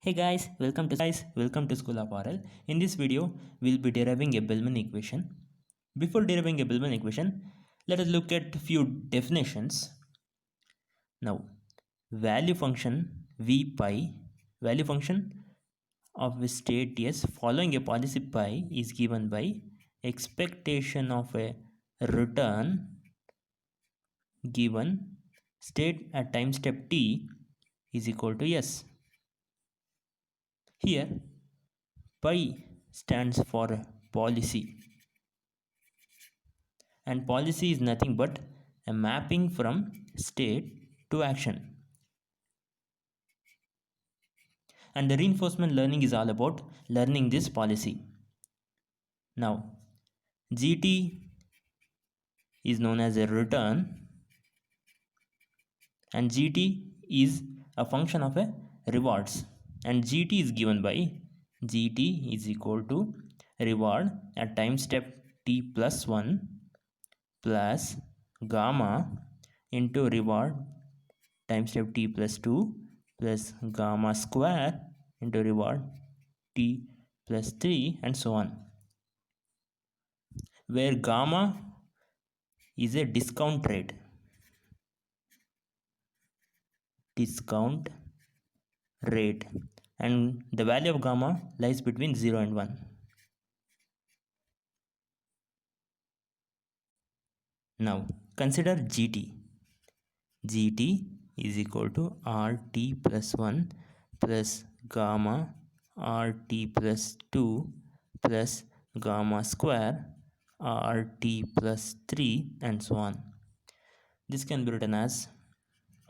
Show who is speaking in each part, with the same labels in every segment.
Speaker 1: Welcome to School of RL. In this video, we'll be deriving a Bellman equation. Before deriving a Bellman equation, let us look at few definitions. Now, value function v pi, value function of a state s following a policy pi is given by expectation of a return given state at time step t is equal to s. Here, pi stands for policy, and policy is nothing but a mapping from state to action. And the reinforcement learning is all about learning this policy. Now, GT is known as a return, and GT is a function of a rewards, and GT is given by GT is equal to reward at time step t plus 1 plus gamma into reward time step t plus 2 plus gamma square into reward t plus 3 and so on, where gamma is a discount rate and the value of gamma lies between 0 and 1. Now consider GT. GT is equal to RT plus 1 plus gamma RT plus 2 plus gamma square RT plus 3 and so on. This can be written as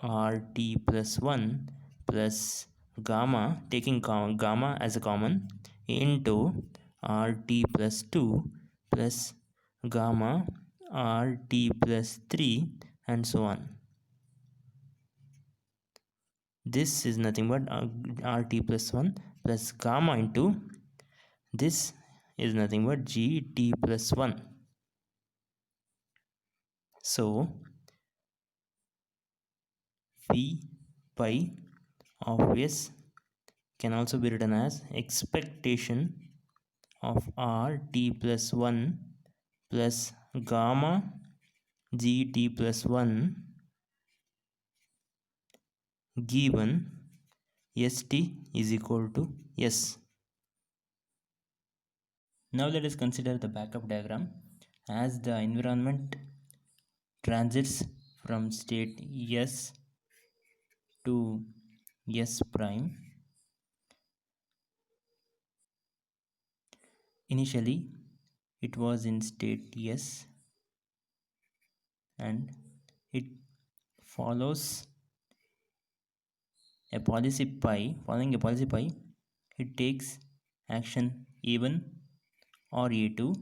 Speaker 1: RT plus 1 plus gamma, taking gamma as a common, into RT plus 2 plus gamma RT plus 3 and so on. This is nothing but RT plus 1 plus gamma into this is nothing but GT plus 1. So V pi of S can also be written as expectation of RT plus 1 plus gamma GT plus 1 given ST is equal to S. Now let us consider the backup diagram. As the environment transits from state S to S prime, initially it was in state S and it follows a policy pi. Following a policy pi, it takes action A1 or A2.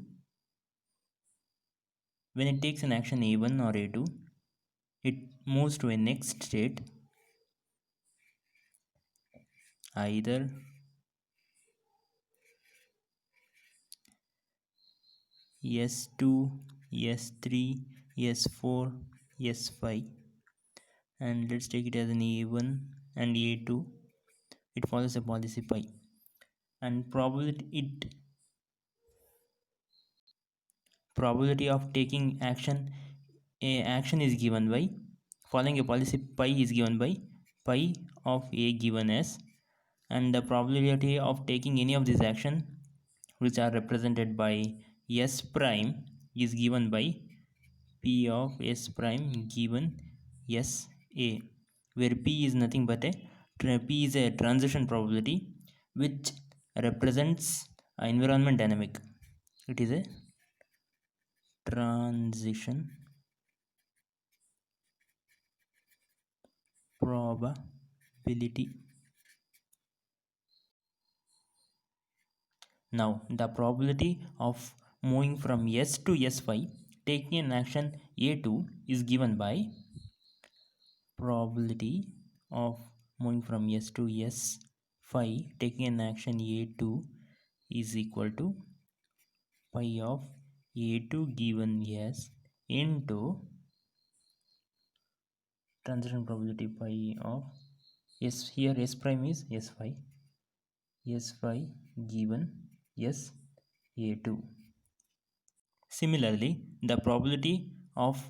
Speaker 1: When it takes an action A1 or A2, it moves to a next state, either S2, S3, S4, S5, and let's take it as an A1 and A2. It follows a policy pi, and probability of taking action is given by, following a policy pi is given by pi of A given as, and the probability of taking any of these action which are represented by S prime is given by P of S prime given S A, where P is nothing but P is a transition probability which represents environment dynamic. It is a transition probability. Now the probability of moving from S to S5 taking an action A2 is given by probability of moving from S to S5 taking an action A2 is equal to pi of A2 given S into transition probability pi of S. Here S prime is S5 S phi given S A2. Similarly, the probability of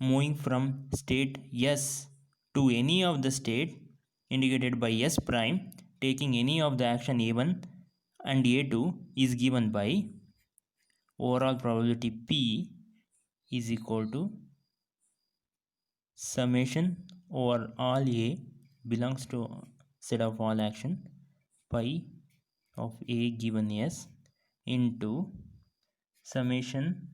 Speaker 1: moving from state S to any of the state indicated by S prime taking any of the action A1 and A2 is given by overall probability P is equal to summation over all A belongs to set of all action pi of A given S into summation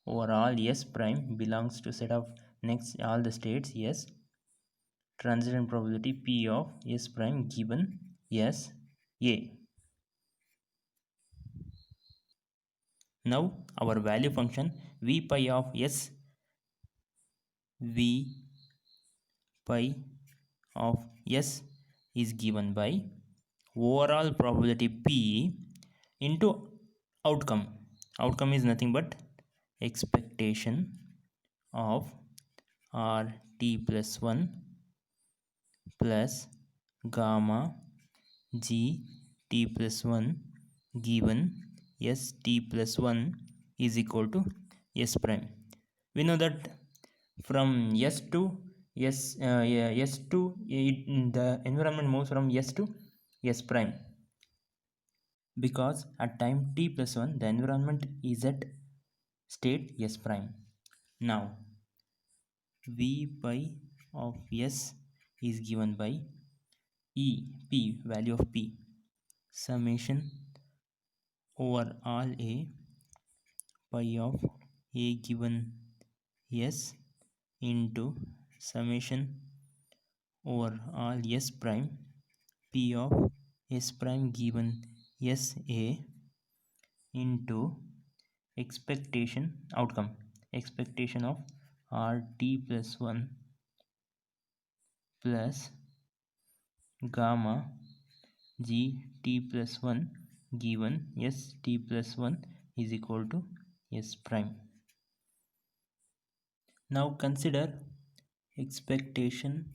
Speaker 1: over all S prime belongs to set of next all the states S transition probability P of S prime given S A. Now our value function V pi of S V pi of S is given by overall probability P into outcome. Outcome is nothing but expectation of RT plus 1 plus gamma G T plus 1 given S T plus 1 is equal to S prime. We know that from S to S to the environment moves from S to S prime because at time t plus 1 the environment is at state S prime. Now V pi of S is given by P value of P summation over all A pi of A given S into summation over all S prime P of S prime given S A into expectation of RT plus 1 plus gamma G T plus 1 given S T plus 1 is equal to S prime. Now consider expectation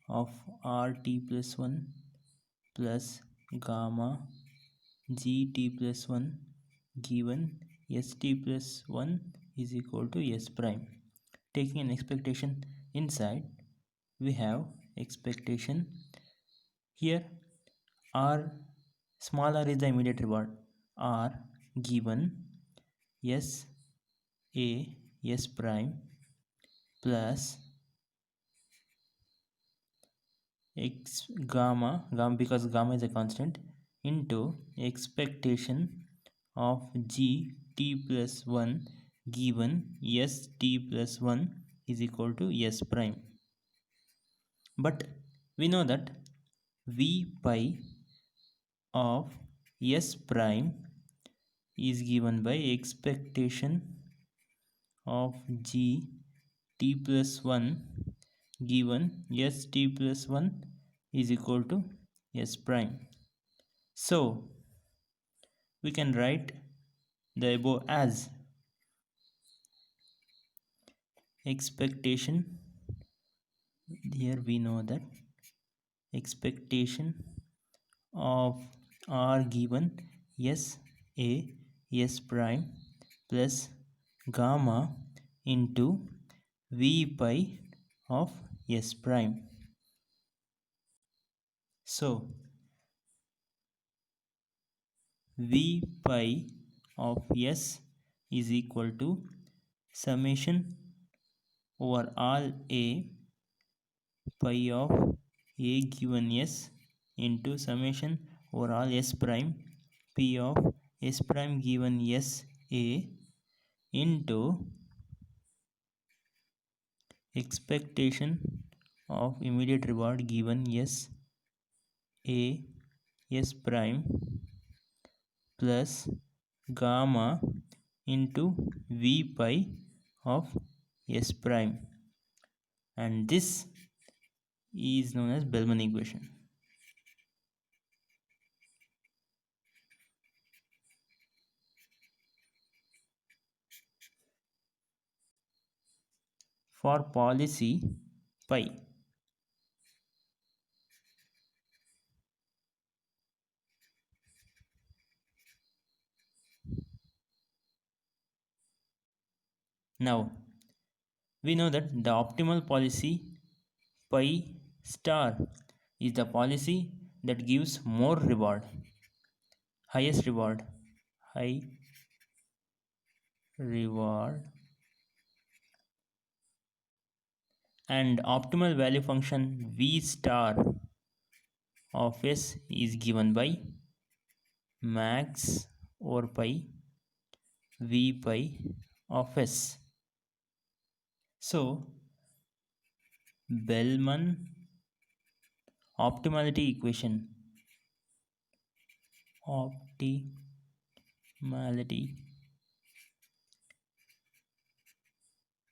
Speaker 1: of RT plus 1 plus gamma Gt plus 1 given St plus 1 is equal to S prime. Taking an expectation inside, we have expectation here R small r is the immediate reward R given S A S prime plus x gamma because gamma is a constant into expectation of G T plus 1 given S T plus 1 is equal to S prime. But we know that V pi of S prime is given by expectation of G T plus 1 given S T plus 1 is equal to S prime. So we can write the above as expectation. Here we know that expectation of R given S A S prime plus gamma into V pi of S prime. So V pi of S is equal to summation over all A pi of A given S into summation over all S prime P of S prime given S A into expectation of immediate reward given S A S prime plus gamma into V pi of S prime, and this is known as Bellman equation. For policy pi, Now we know that the optimal policy pi star is the policy that gives more reward, highest reward, high reward, and optimal value function v star of s is given by max over pi v pi of s. So Bellman optimality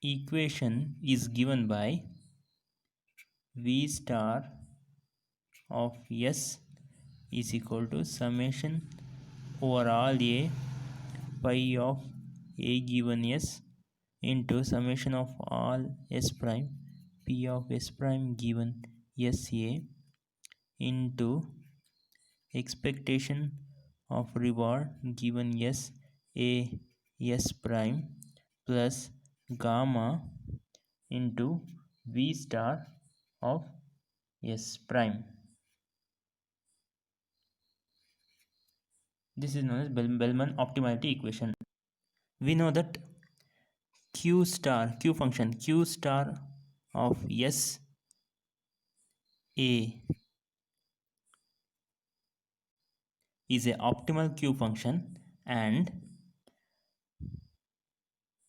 Speaker 1: equation is given by v star of s is equal to summation over all a pi of a given s into summation of all s prime p of s prime given sa into expectation of reward given s a s prime plus gamma into v star of s prime. This is known as Bellman optimality equation. We know that q function q star of s a is a optimal q function, and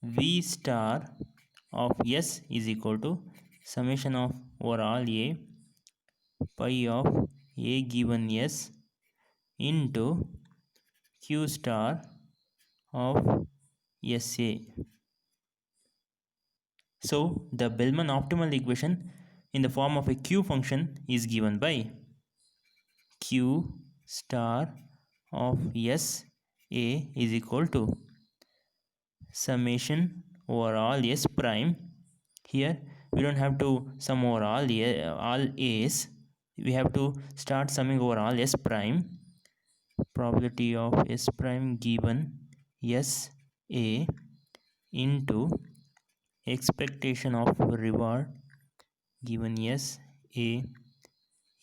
Speaker 1: v star of s is equal to summation of over all a pi of a given s into q star of sa. So the Bellman optimal equation in the form of a q function is given by q star of s a is equal to summation over all s prime. Here we don't have to sum over all a's, we have to start summing over all s prime. Probability of s prime given s a into expectation of reward given s a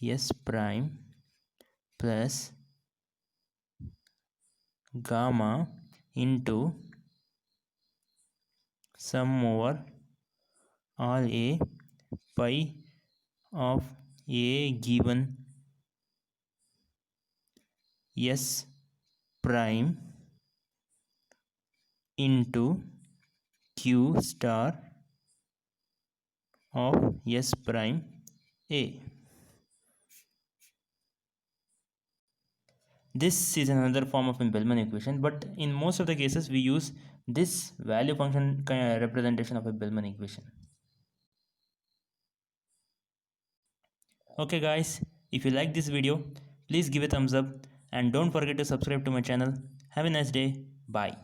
Speaker 1: s prime plus gamma into sum over all a pi of a given s prime into q star of s prime a. This is another form of Bellman equation, but in most of the cases we use this value function kind of representation of a Bellman equation. Okay guys, if you like this video, please give a thumbs up and don't forget to subscribe to my channel. Have a nice day. Bye.